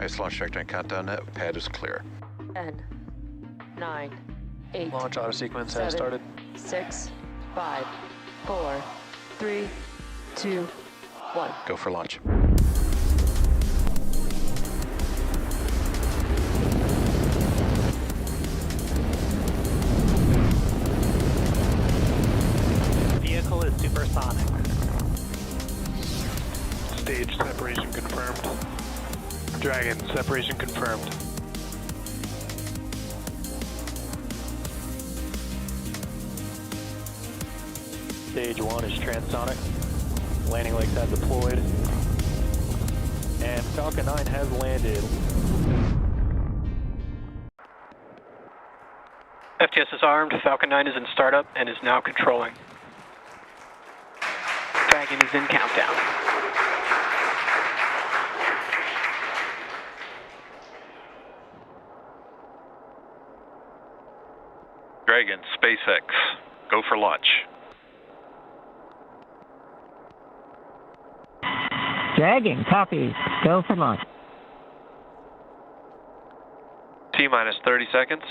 Nice launch trajectory countdown net. Pad is clear. 10, 9, 8. Launch auto sequence 7, has started. 6, 5, 4, 3, 2, 1. Go for launch. Vehicle is supersonic. Stage separation confirmed. Dragon, separation confirmed. Stage 1 is transonic. Landing legs have deployed. And Falcon 9 has landed. FTS is armed, Falcon 9 is in startup and is now controlling. Dragon is in countdown. Dragon, SpaceX. Go for launch. Dragon, copy. Go for launch. T-minus 30 seconds.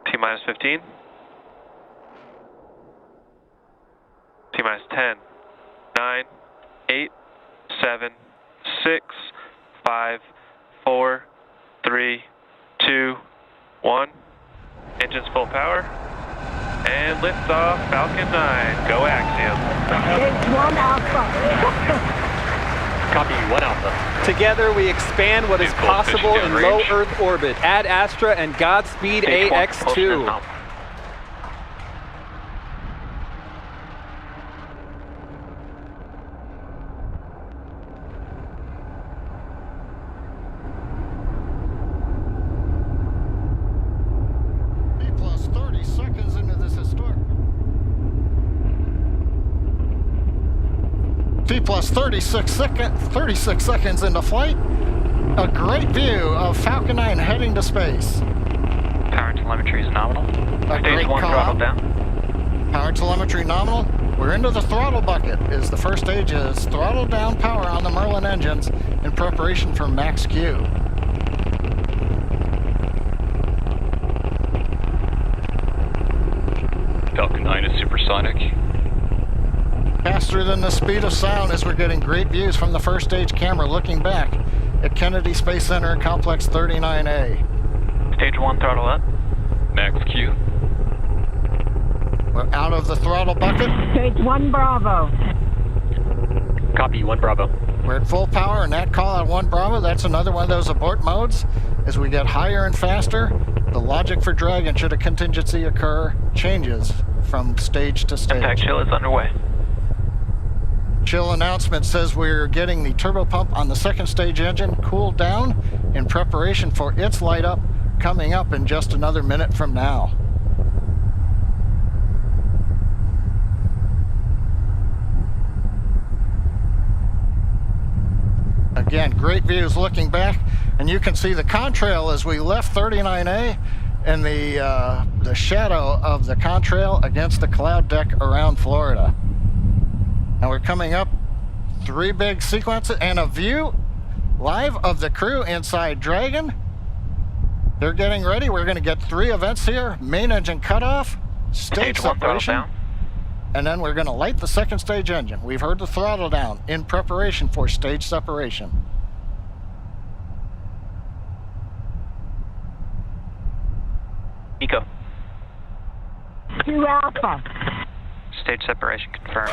T-minus 15. T-minus 10, 9, 8, 7, 6, 5, 4, 3, 2, 1. Engines full power. And liftoff, Falcon 9. Go Axiom. Stage 1 Alpha. Copy, 1 Alpha. Together we expand what is Vehicle possible efficient in range. low Earth orbit. Add Astra and Godspeed Stage 1, AX-2. close Plus 30 seconds into this historic. T plus 36 seconds into flight. A great view of Falcon 9 heading to space. Power telemetry is nominal. A Stage great 1 call. throttle down. Power telemetry nominal. We're into the throttle bucket. Is the first stage is throttle down power on the Merlin engines in preparation for max Q. Falcon 9 is supersonic. Faster than the speed of sound as we're getting great views from the first stage camera looking back at Kennedy Space Center and Complex 39A. Stage 1 throttle up. Max Q. We're out of the throttle bucket. Stage 1 Bravo. Copy, 1 Bravo. We're at full power, and that call on 1 Bravo, that's another one of those abort modes. As we get higher and faster, the logic for Dragon, should a contingency occur, changes from stage to stage. Impact chill is underway. Chill announcement says we're getting the turbopump on the second stage engine cooled down in preparation for its light up coming up in just another minute from now. Again, great views looking back, and you can see the contrail as we left 39A and the shadow of the contrail against the cloud deck around Florida. And we're coming up 3 big sequences and a view live of the crew inside Dragon. They're getting ready. We're going to get 3 events here. Main engine cutoff, stage 1 throttle separation, down. and then we're going to light the second stage engine. We've heard the throttle down in preparation for stage separation. Eco. 2 Alpha. Stage separation confirmed.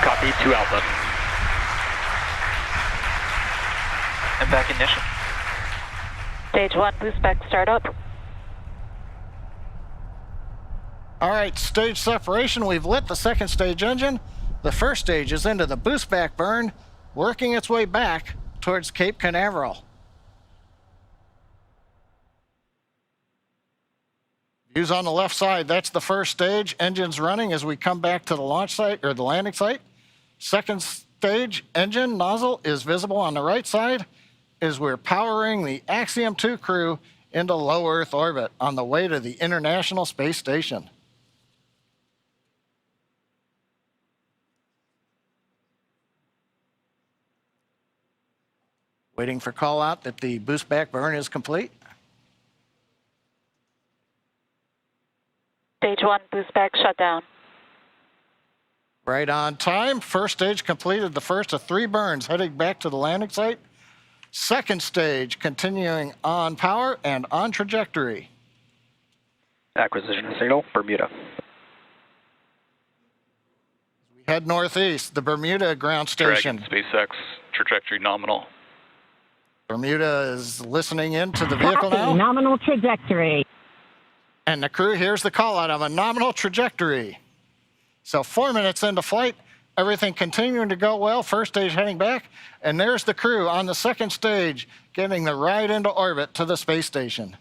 Copy, 2 Alpha. And back ignition. Stage 1 boost back startup. All right, stage separation. We've lit the second stage engine. The first stage is into the boost back burn, working its way back towards Cape Canaveral. Views on the left side, that's the first stage. Engines running as we come back to the launch site, or the landing site. Second stage engine nozzle is visible on the right side. is we're powering the AX-2 crew into low Earth orbit on the way to the International Space Station. Waiting for call out that the boost back burn is complete. Stage 1, boost back shutdown. Right on time. First stage completed the first of 3 burns heading back to the landing site. Second stage continuing on power and on trajectory. Acquisition signal, Bermuda. We head northeast, the Bermuda ground station. Dragon, SpaceX, trajectory nominal. Bermuda is listening into the vehicle Copy, now. nominal trajectory. And the crew hears the call out of a nominal trajectory. So 4 minutes into flight, everything continuing to go well. First stage heading back. And there's the crew on the second stage getting the ride into orbit to the space station.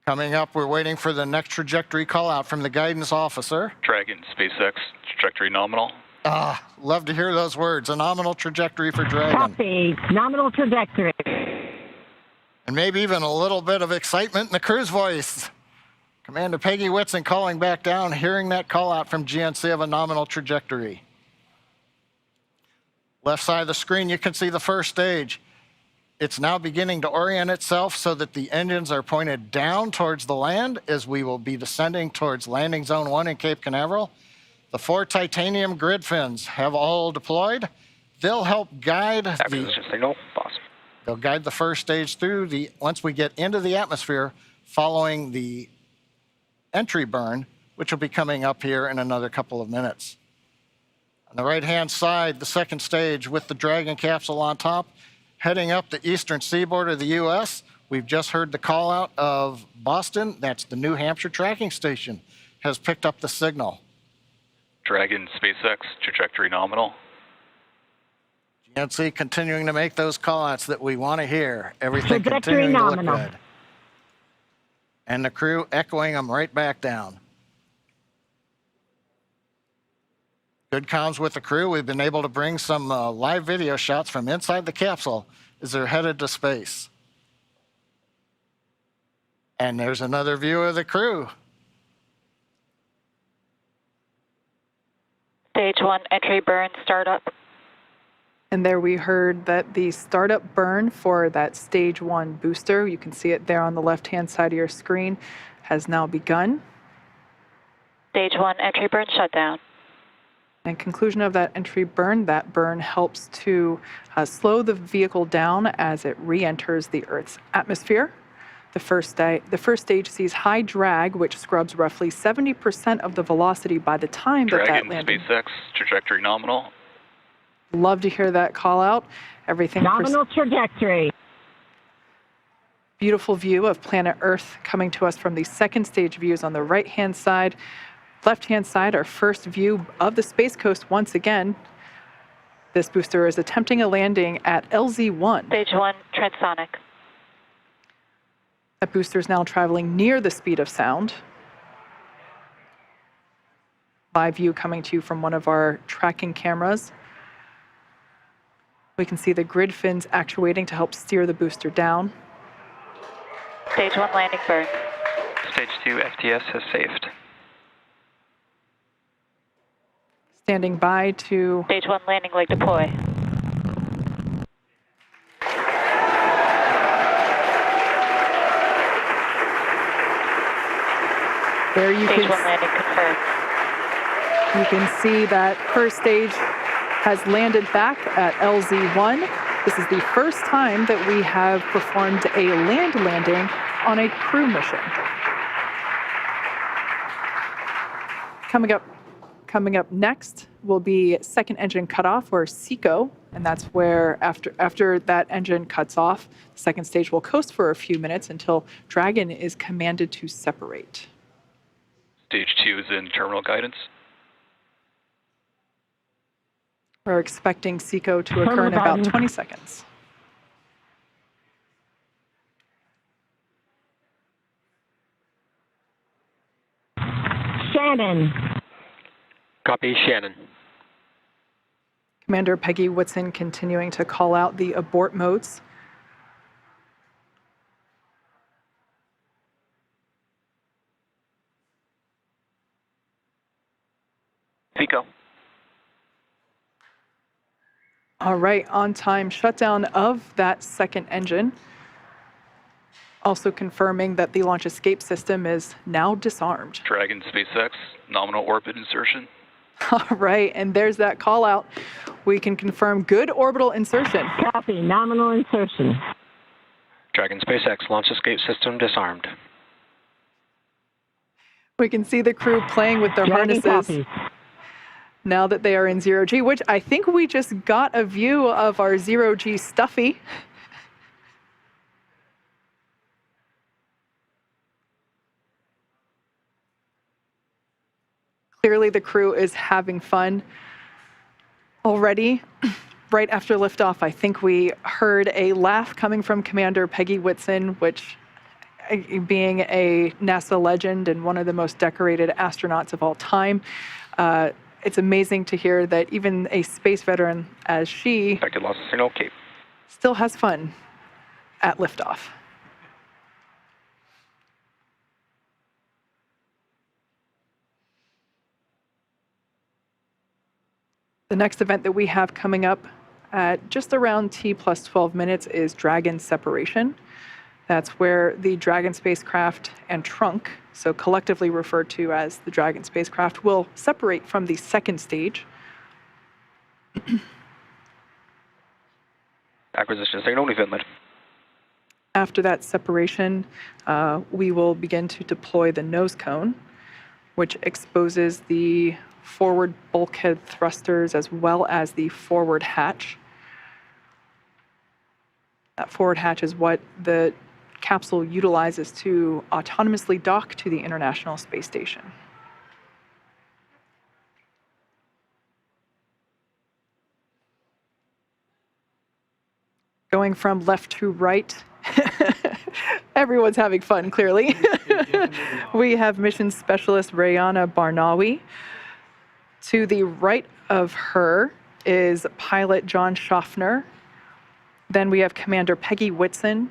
Coming up, we're waiting for the next trajectory call out from the guidance officer. Dragon, SpaceX, trajectory nominal. Love to hear those words. A nominal trajectory for Dragon. Copy, nominal trajectory. And maybe even a little bit of excitement in the crew's voice. Commander Peggy Whitson calling back down, hearing that call out from GNC of a nominal trajectory. Left side of the screen, you can see the first stage. It's now beginning to orient itself so that the engines are pointed down towards the land as we will be descending towards landing zone 1 in Cape Canaveral. The 4 titanium grid fins have all deployed. They'll help guide signal, boss. They'll guide the first stage through once we get into the atmosphere following the entry burn, which will be coming up here in another couple of minutes. On the right-hand side, the second stage with the Dragon capsule on top, heading up the eastern seaboard of the U.S. We've just heard the call out of Boston. That's the New Hampshire tracking station, has picked up the signal. Dragon, SpaceX, trajectory nominal. GNC continuing to make those call outs that we want to hear. Everything Trajectory continuing to look nominal. good. And the crew echoing them right back down. Good comms with the crew. We've been able to bring some live video shots from inside the capsule as they're headed to space. And there's another view of the crew. Stage 1, entry burn startup. And there we heard that the startup burn for that stage 1 booster, you can see it there on the left-hand side of your screen, has now begun. Stage 1, entry burn shutdown. And conclusion of that entry burn, that burn helps to slow the vehicle down as it re-enters the Earth's atmosphere. The first stage sees high drag, which scrubs roughly 70% of the velocity by the time that Dragon, landing. SpaceX, trajectory nominal. Love to hear that call out. Everything. Nominal trajectory. Beautiful view of planet Earth coming to us from the second stage views on the right-hand side. Left-hand side, our first view of the Space Coast once again. This booster is attempting a landing at LZ-1. Stage 1, transonic. That booster is now traveling near the speed of sound. Live view coming to you from one of our tracking cameras. We can see the grid fins actuating to help steer the booster down. Stage 1, landing burn. Stage 2, FTS has saved. Standing by to... Stage 1, landing leg deploy. There you Stage 1, can, landing confirmed. you can see that first stage has landed back at LZ-1. This is the first time that we have performed a land landing on a crew mission. Coming up next will be second engine cutoff, or SECO. And that's where, after that engine cuts off, the second stage will coast for a few minutes until Dragon is commanded to separate. Stage 2 is in terminal guidance. We're expecting SECO to occur in about 20 seconds. Shannon. Copy, Shannon. Commander Peggy Whitson continuing to call out the abort modes. FICO. All right, on time shutdown of that second engine. Also confirming that the launch escape system is now disarmed. Dragon SpaceX, nominal orbit insertion. All right, and there's that call out. We can confirm good orbital insertion. Copy. Nominal insertion. Dragon SpaceX, launch escape system disarmed. We can see the crew playing with their Dragon harnesses copies. now that they are in zero-G, which I think we just got a view of our zero-G Stuffy. Clearly the crew is having fun already. Right after liftoff, I think we heard a laugh coming from Commander Peggy Whitson, which, being a NASA legend and one of the most decorated astronauts of all time, it's amazing to hear that even a space veteran as she Expected loss of signal, Cape. still has fun at liftoff. The next event that we have coming up at just around T plus 12 minutes is Dragon separation. That's where the Dragon spacecraft and trunk, so collectively referred to as the Dragon spacecraft, will separate from the second stage. Acquisition signal, leave inlet. After that separation, we will begin to deploy the nose cone, which exposes the forward bulkhead thrusters as well as the forward hatch. That forward hatch is what the capsule utilizes to autonomously dock to the International Space Station. Going from left to right, everyone's having fun, clearly. We have mission specialist Rayana Barnawi. To the right of her is pilot John Schaffner. Then we have Commander Peggy Whitson.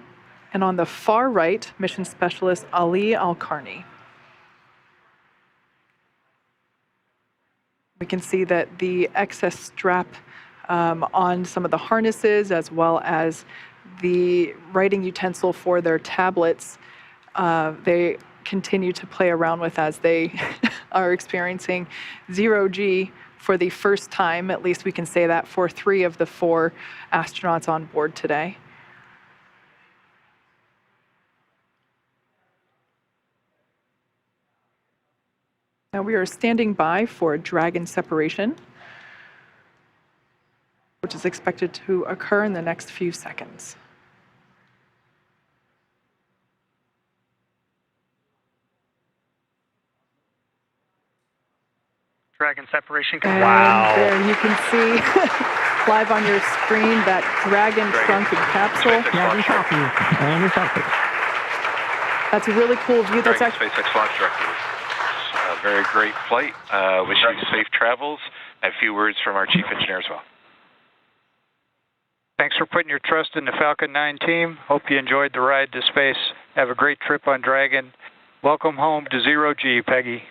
And on the far right, mission specialist Ali Al-Karni. We can see that the excess strap on some of the harnesses, as well as the writing utensil for their tablets, they continue to play around with as they are experiencing zero-G for the first time. At least we can say that for 3 of the 4 astronauts on board today. Now we are standing by for Dragon separation, which is expected to occur in the next few seconds. Dragon separation. And there you can see live on your screen that Dragon trunk and capsule. Dragon copies. Dragon copies. That's a really cool view. That's Dragon actually SpaceX launch director. Very great flight. Wish you safe travels. A few words from our chief engineer as well. Thanks for putting your trust in the Falcon 9 team. Hope you enjoyed the ride to space. Have a great trip on Dragon. Welcome home to zero-G, Peggy.